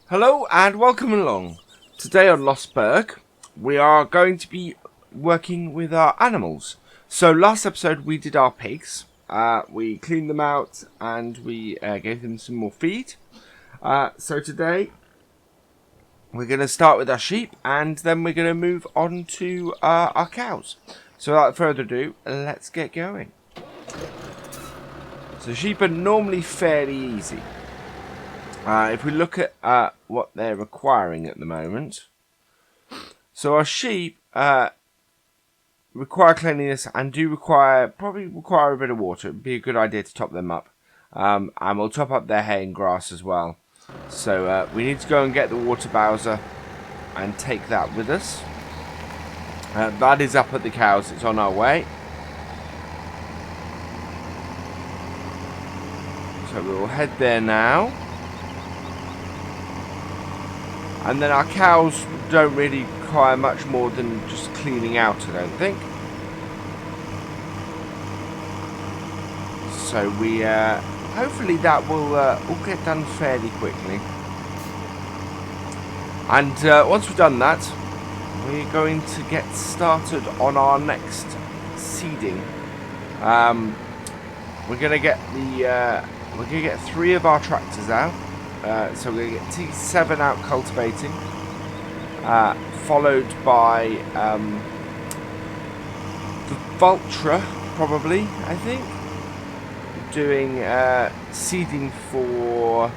Hello and welcome along. Today on Lossberg, we are going to be working with our animals. So last episode we did our pigs. We cleaned them out and we gave them some more feed. So today we're going to start with our sheep and then we're going to move on to our cows. So without further ado, let's get going. So sheep are normally fairly easy. If we look at what they're requiring at the moment, so our sheep require cleanliness and probably require a bit of water. It'd be a good idea to top them up, and we'll top up their hay and grass as well. So we need to go and get the water bowser and take that with us. That is up at the cows. It's on our way. So we'll head there now. And then our cows don't really require much more than just cleaning out, I don't think. So we, hopefully that will get done fairly quickly. And once we've done that, we're going to get started on our next seeding. We're gonna get get 3 of our tractors out. So we're going to get T7 out cultivating, followed by the Vultra, probably, I think, doing seeding for,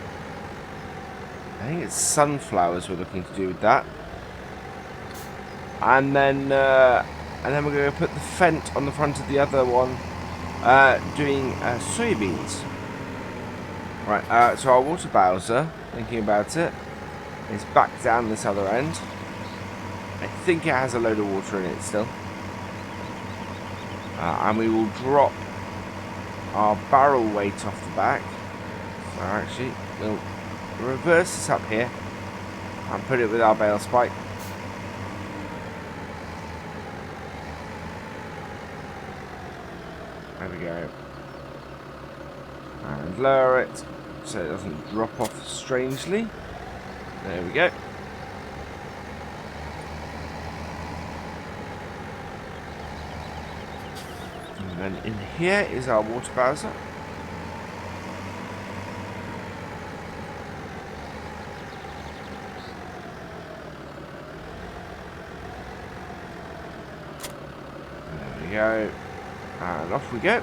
I think it's sunflowers we're looking to do with that. And then we're going to put the Fent on the front of the other one, doing soybeans. Right, so our water bowser, thinking about it, is back down this other end. I think it has a load of water in it still. And we will drop our barrel weight off the back. So actually, we'll reverse this up here and put it with our bale spike. There we go. And lower it so it doesn't drop off strangely. There we go. And then in here is our water bowser. There we go. And off we go.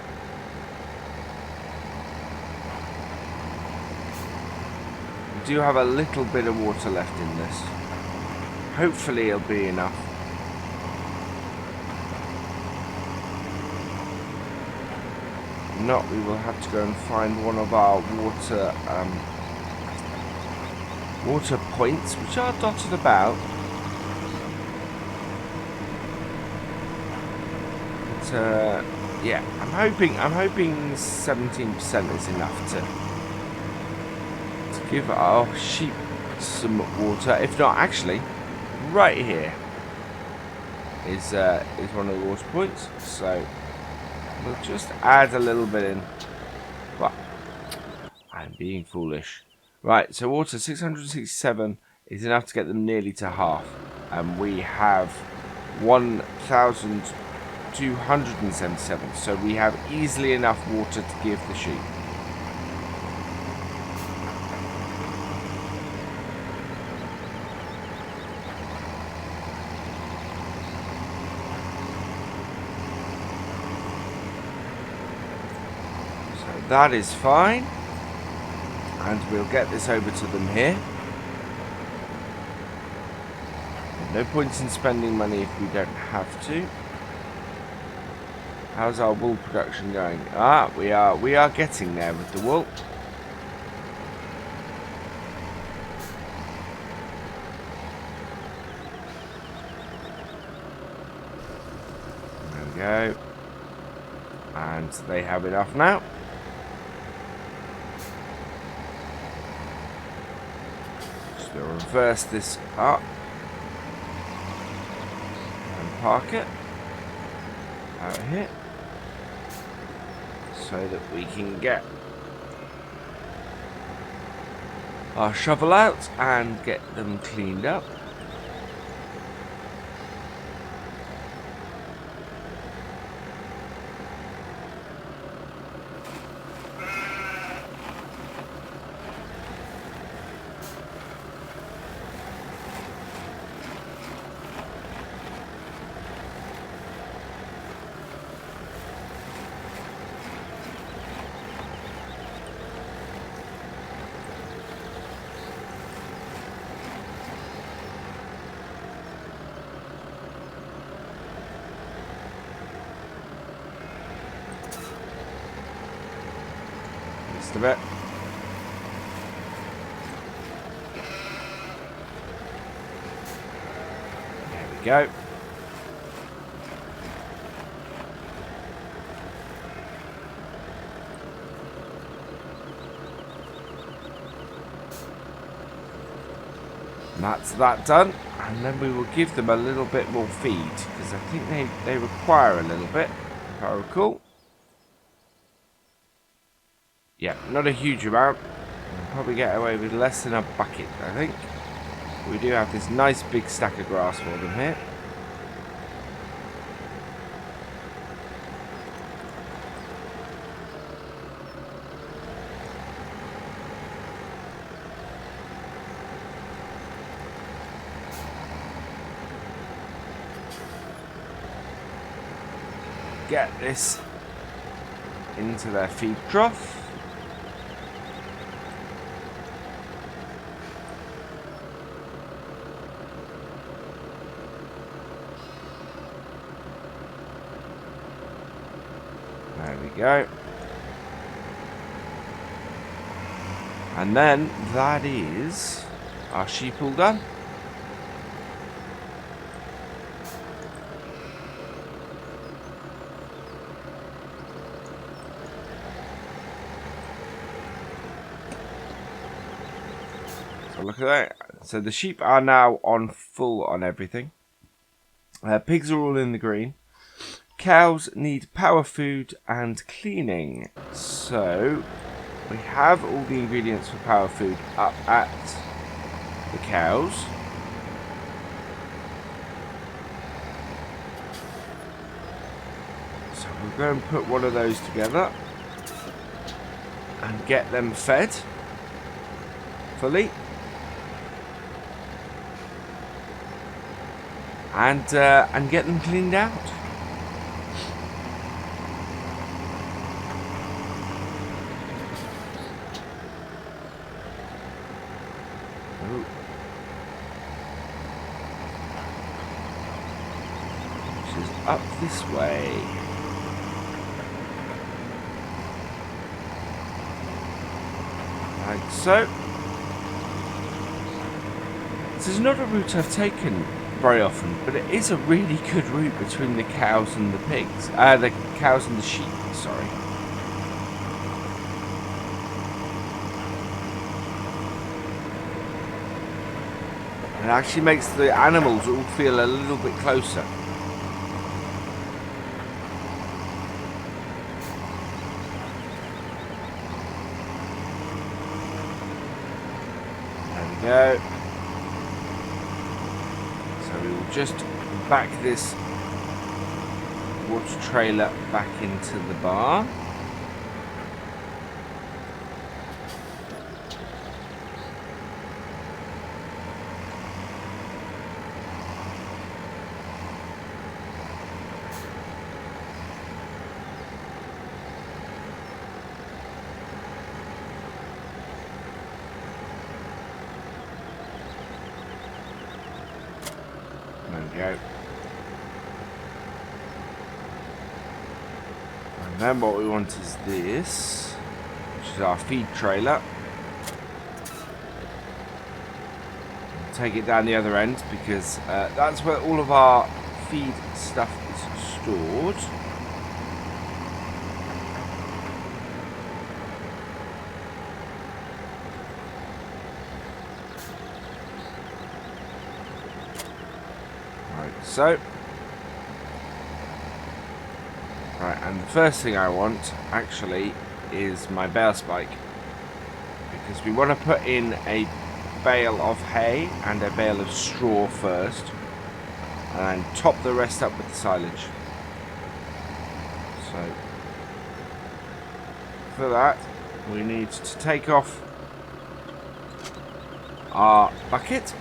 Do have a little bit of water left in this. Hopefully it'll be enough. If not, we will have to go and find one of our water points, which are dotted about. But yeah, I'm hoping 17% is enough to give our sheep some water. If not, actually, right here is one of the water points. So we'll just add a little bit in. But I'm being foolish. Right, so water 667 is enough to get them nearly to half, and we have 1,277. So we have easily enough water to give the sheep. That is fine, and we'll get this over to them here. No points in spending money if we don't have to. How's our wool production going? We are getting there with the wool. There we go, and they have enough now. We'll reverse this up and park it out here so that we can get our shovel out and get them cleaned up. Just a bit. There we go. And that's that done, and then we will give them a little bit more feed, because I think they require a little bit, if I recall. Yeah, not a huge amount. We'll probably get away with less than a bucket, I think. We do have this nice big stack of grass for them here. Get this into their feed trough. There we go. And then that is our sheep all done. So look at that. So the sheep are now on full on everything. Pigs are all in the green. Cows need power food and cleaning. So we have all the ingredients for power food up at the cows. So we'll go and put one of those together and get them fed fully. And get them cleaned out. Which is up this way. Like so. This is not a route I've taken very often, but it is a really good route between the cows and the pigs. The cows and the sheep, sorry. It actually makes the animals all feel a little bit closer. There we go. We will just back this water trailer back into the barn. Go. And then what we want is this, which is our feed trailer. We'll take it down the other end because that's where all of our feed stuff is stored. So, right, and the first thing I want actually is my bale spike, because we want to put in a bale of hay and a bale of straw first, and then top the rest up with the silage. So for that, we need to take off our bucket,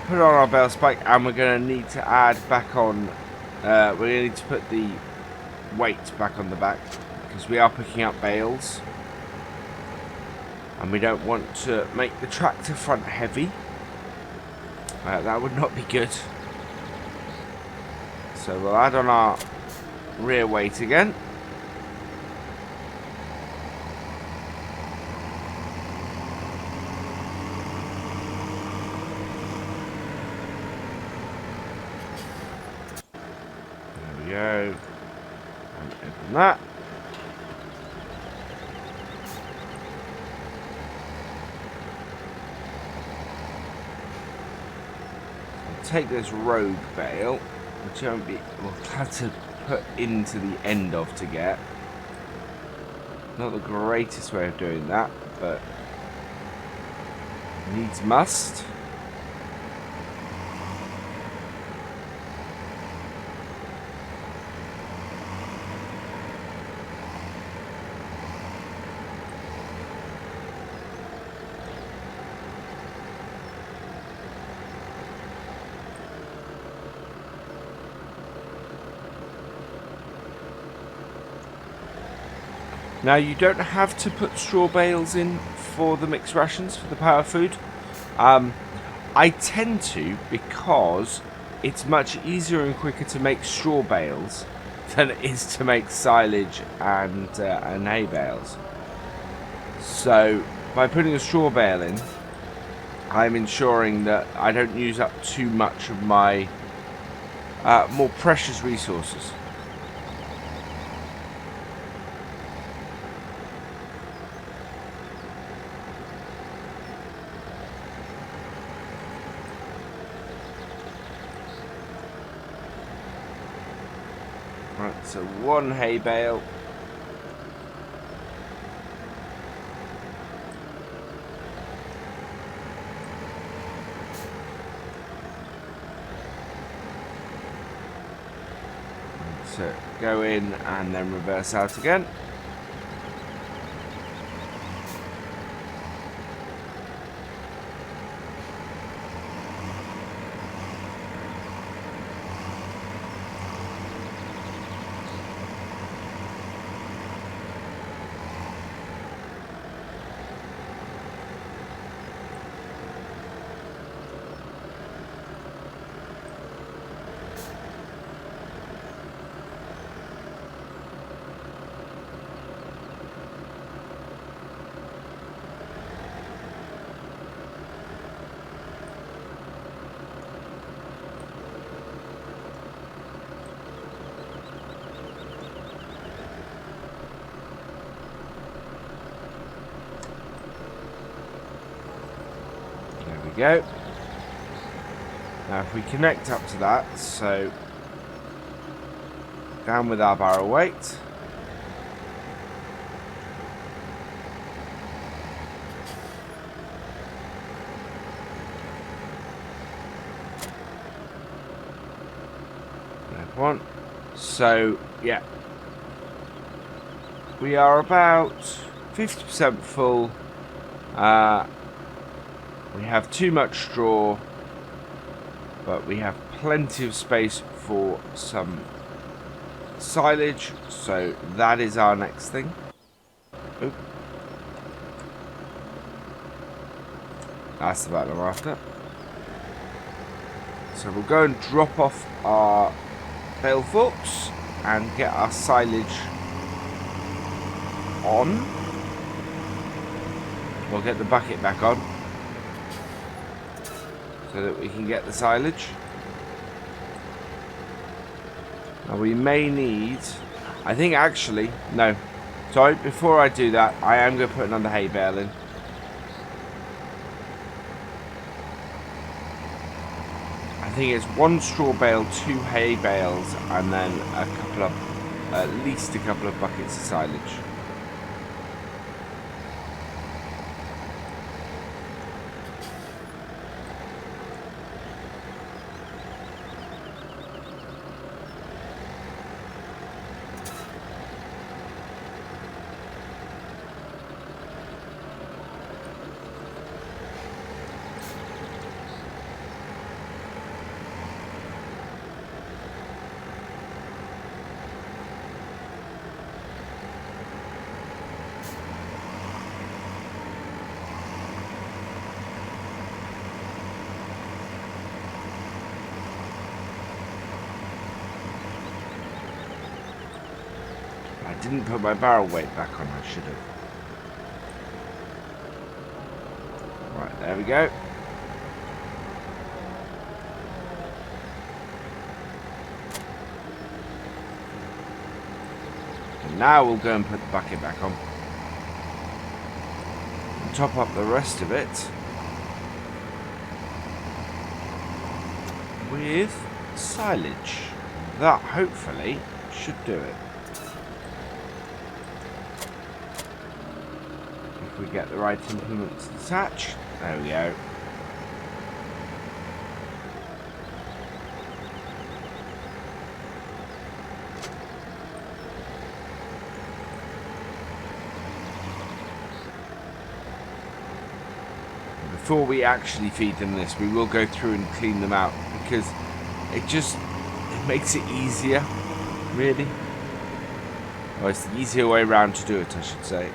put on our bale spike, and we're going to need to add back on, we're going to need to put the weight back on the back, because we are picking up bales, and we don't want to make the tractor front heavy. That would not be good. So we'll add on our rear weight again. There we go. And open that. Take this rogue bale, which we'll have to put into the end of to get. Not the greatest way of doing that, but needs must. Now, you don't have to put straw bales in for the mixed rations, for the power food. I tend to, because it's much easier and quicker to make straw bales than it is to make silage and hay bales. So, by putting a straw bale in, I'm ensuring that I don't use up too much of my more precious resources. Right, so one hay bale. So go in and then reverse out again. Go. Now if we connect up to that, so down with our barrel weight, one. So yeah, we are about 50% full. We have too much straw, but we have plenty of space for some silage, so that is our next thing. Oop. That's the button I'm after. So we'll go and drop off our bale forks and get our silage on. We'll get the bucket back on, so that we can get the silage. Now we may need, I think actually, no, sorry, before I do that, I am going to put another hay bale in. I think it's one straw bale, 2 hay bales, and then a couple of, at least a couple of buckets of silage. didn't put my barrel weight back on. I should have. Right, there we go. And now we'll go and put the bucket back on. And top up the rest of it with silage. That hopefully should do it. If we get the right implements attached. There we go. Before we actually feed them this, we will go through and clean them out because it makes it easier, really. Well, it's the easier way around to do it, I should say.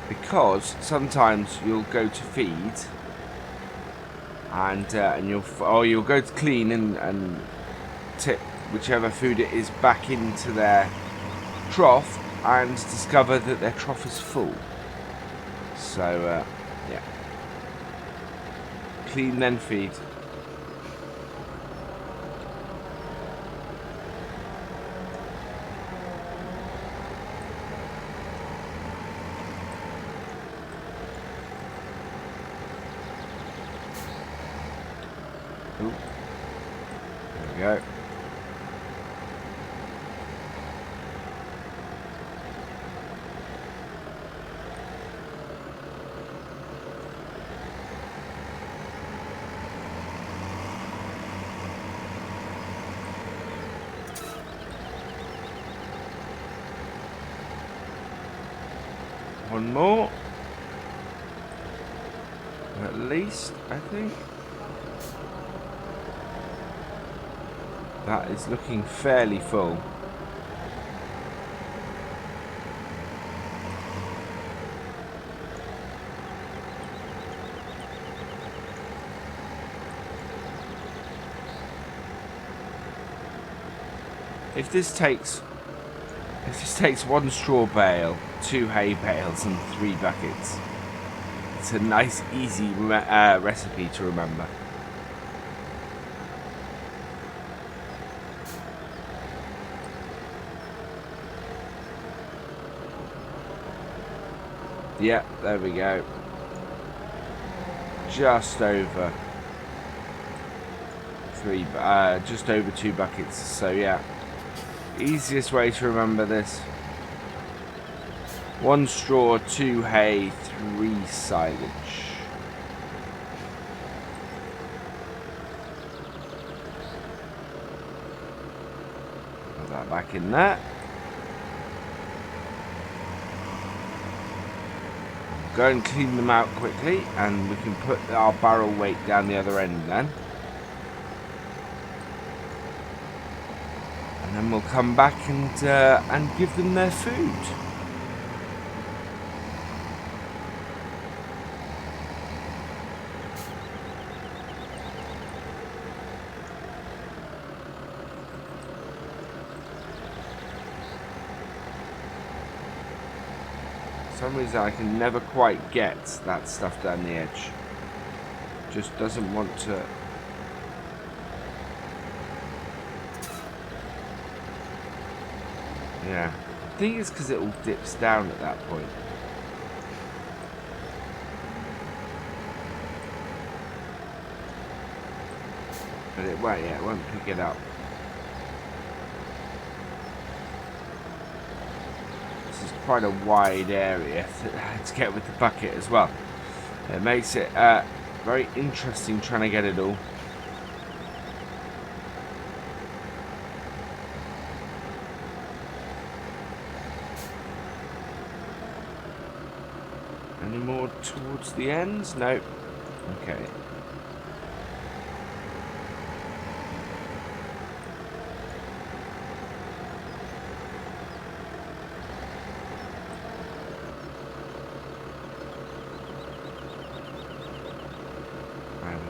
Because sometimes you'll go to feed and you'll go to clean and tip whichever food it is back into their trough and discover that their trough is full. So yeah, clean then feed. Ooh. There we go. One more. At least, I think. That is looking fairly full. If this takes one straw bale, 2 hay bales and 3 buckets, it's a nice easy recipe to remember. Yeah, there we go. Just over 2 buckets. So yeah, easiest way to remember this: 1 straw, 2 hay, 3 silage. Put that back in there. Go and clean them out quickly, and we can put our barrel weight down the other end then. And then we'll come back and give them their food. For some reason I can never quite get that stuff down the edge. Just doesn't want to. Yeah, I think it's because it all dips down at that point. But it won't. Yeah, it won't pick it up. Quite a wide area to get with the bucket as well. It makes it very interesting trying to get it all. Any more towards the ends? No. Okay.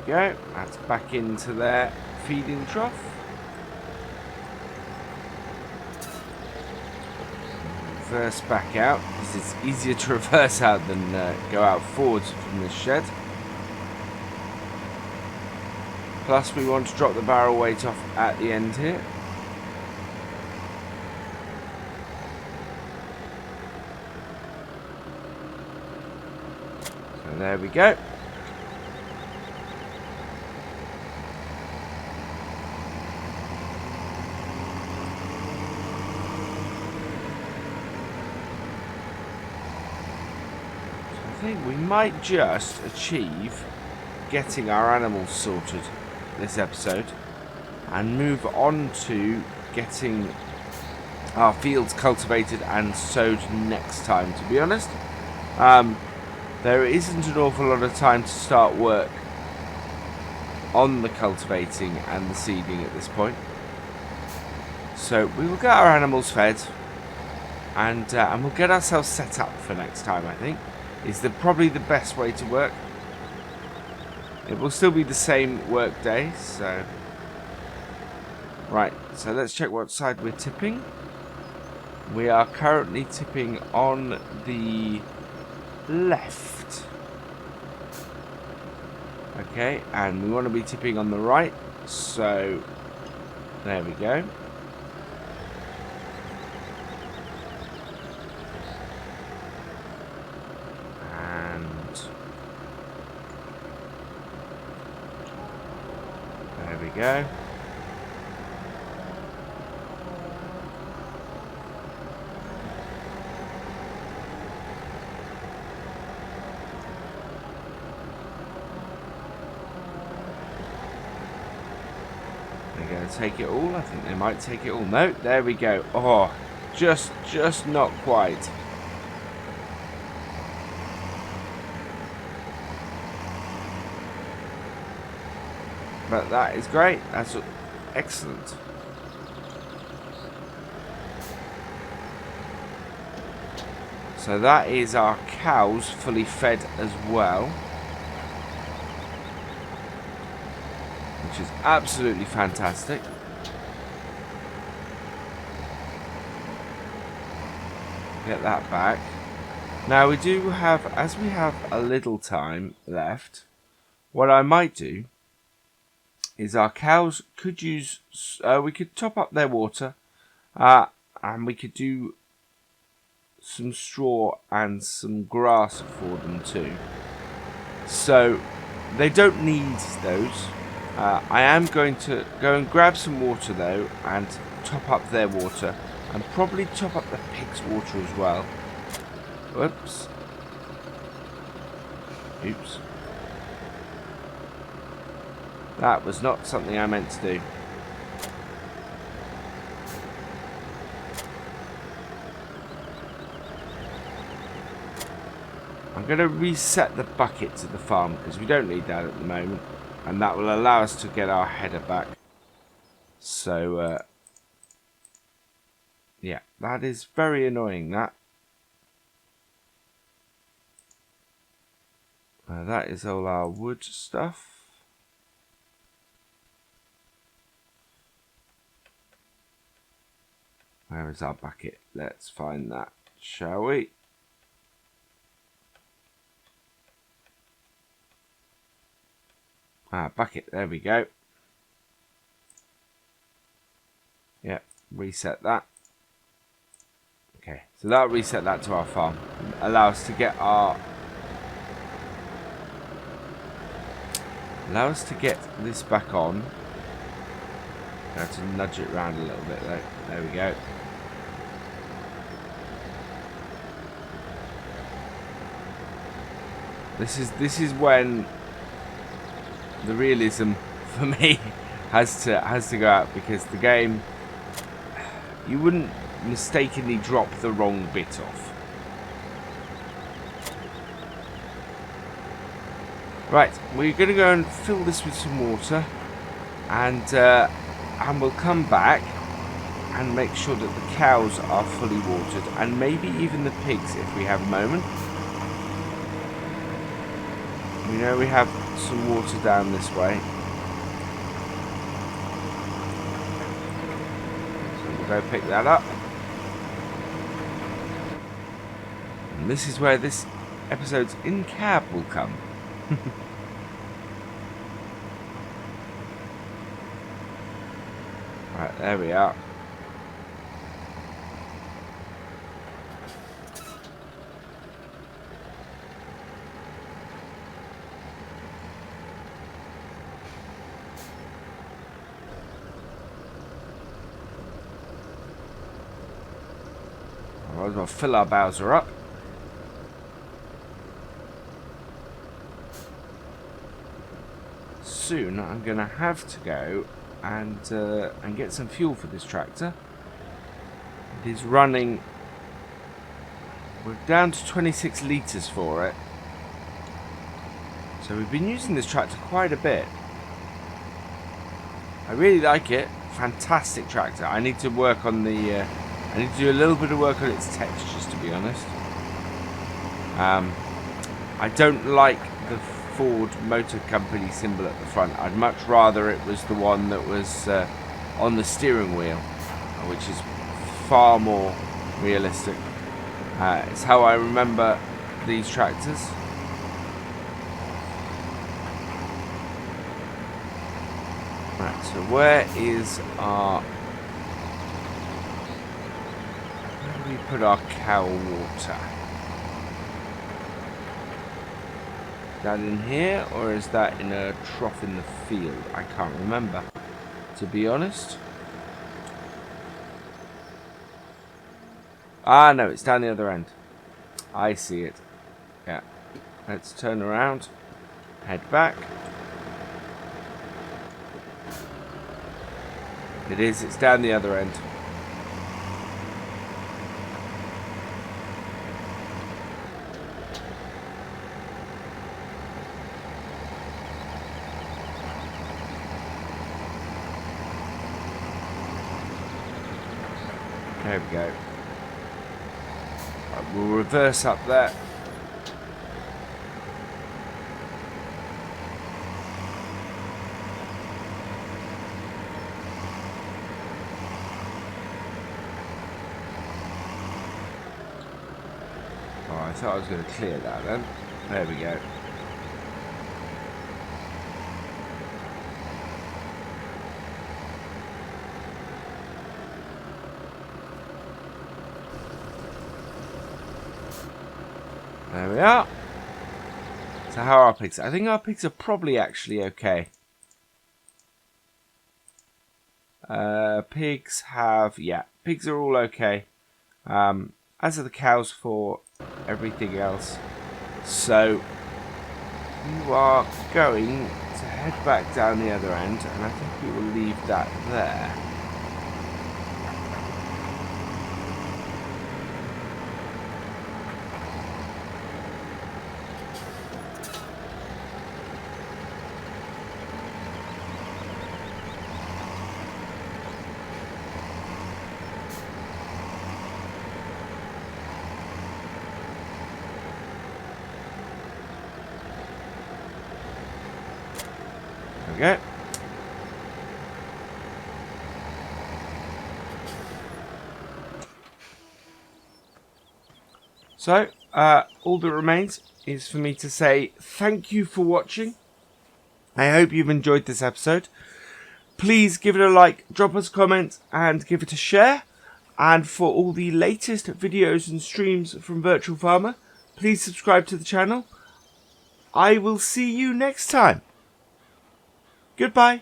Go. That's back into their feeding trough. reverse back out because it's easier to reverse out than go out forwards from this shed. Plus we want to drop the barrel weight off at the end here. So there we go. I think we might just achieve getting our animals sorted this episode and move on to getting our fields cultivated and sowed next time, to be honest. There isn't an awful lot of time to start work on the cultivating and the seeding at this point, so we will get our animals fed and we'll get ourselves set up for next time. I think is probably the best way to work. It will still be the same work day, so... Right, so let's check what side we're tipping. We are currently tipping on the left. Okay, and we want to be tipping on the right, so... There we go. There we go. They're going to take it all. I think they might take it all. No, there we go. Oh, just not quite. But that is great. That's excellent. So that is our cows fully fed as well, which is absolutely fantastic. Get that back. Now we do have, as we have a little time left, what I might do is our cows could use, we could top up their water, and we could do some straw and some grass for them too. So they don't need those. I am going to go and grab some water though and top up their water, and probably top up the pigs' water as well. Whoops. Oops. That was not something I meant to do. I'm going to reset the bucket to the farm because we don't need that at the moment, and that will allow us to get our header back. So, yeah, that is very annoying, that. That is all our wood stuff. Where is our bucket? Let's find that, shall we? Bucket, there we go. Yep, reset that. Okay, so that'll reset that to our farm. Allow us to get our... Allow us to get this back on. I have to nudge it around a little bit though. There we go. This is when the realism for me has to go out, because the game, you wouldn't mistakenly drop the wrong bit off. Right, we're going to go and fill this with some water, and we'll come back and make sure that the cows are fully watered, and maybe even the pigs if we have a moment. We know we have some water down this way, so we'll go pick that up. And this is where this episode's in-cab will come. Right, there we are. I might as well fill our Bowser up. Soon I'm going to have to go and get some fuel for this tractor. It is running. We're down to 26 litres for it. So we've been using this tractor quite a bit. I really like it. Fantastic tractor. I need to work on the... I need to do a little bit of work on its textures, to be honest. I don't like the Ford Motor Company symbol at the front. I'd much rather it was the one that was on the steering wheel, which is far more realistic. It's how I remember these tractors. Right, so where is our... Where do we put our cow water? Is that in here, or is that in a trough in the field? I can't remember, to be honest. Ah, no, it's down the other end. I see it. Yeah. Let's turn around. Head back. It is. It's down the other end. There we go. Right, we'll reverse up there. Oh, I thought I was going to clear that then. There we go. There we are. So how are our pigs? I think our pigs are probably actually okay. Pigs have... Yeah, pigs are all okay. As are the cows for everything else. So you are going to head back down the other end, and I think we will leave that there. Okay. So, all that remains is for me to say thank you for watching. I hope you've enjoyed this episode. Please give it a like, drop us a comment, and give it a share. And for all the latest videos and streams from Virtual Farmer, please subscribe to the channel. I will see you next time. Goodbye.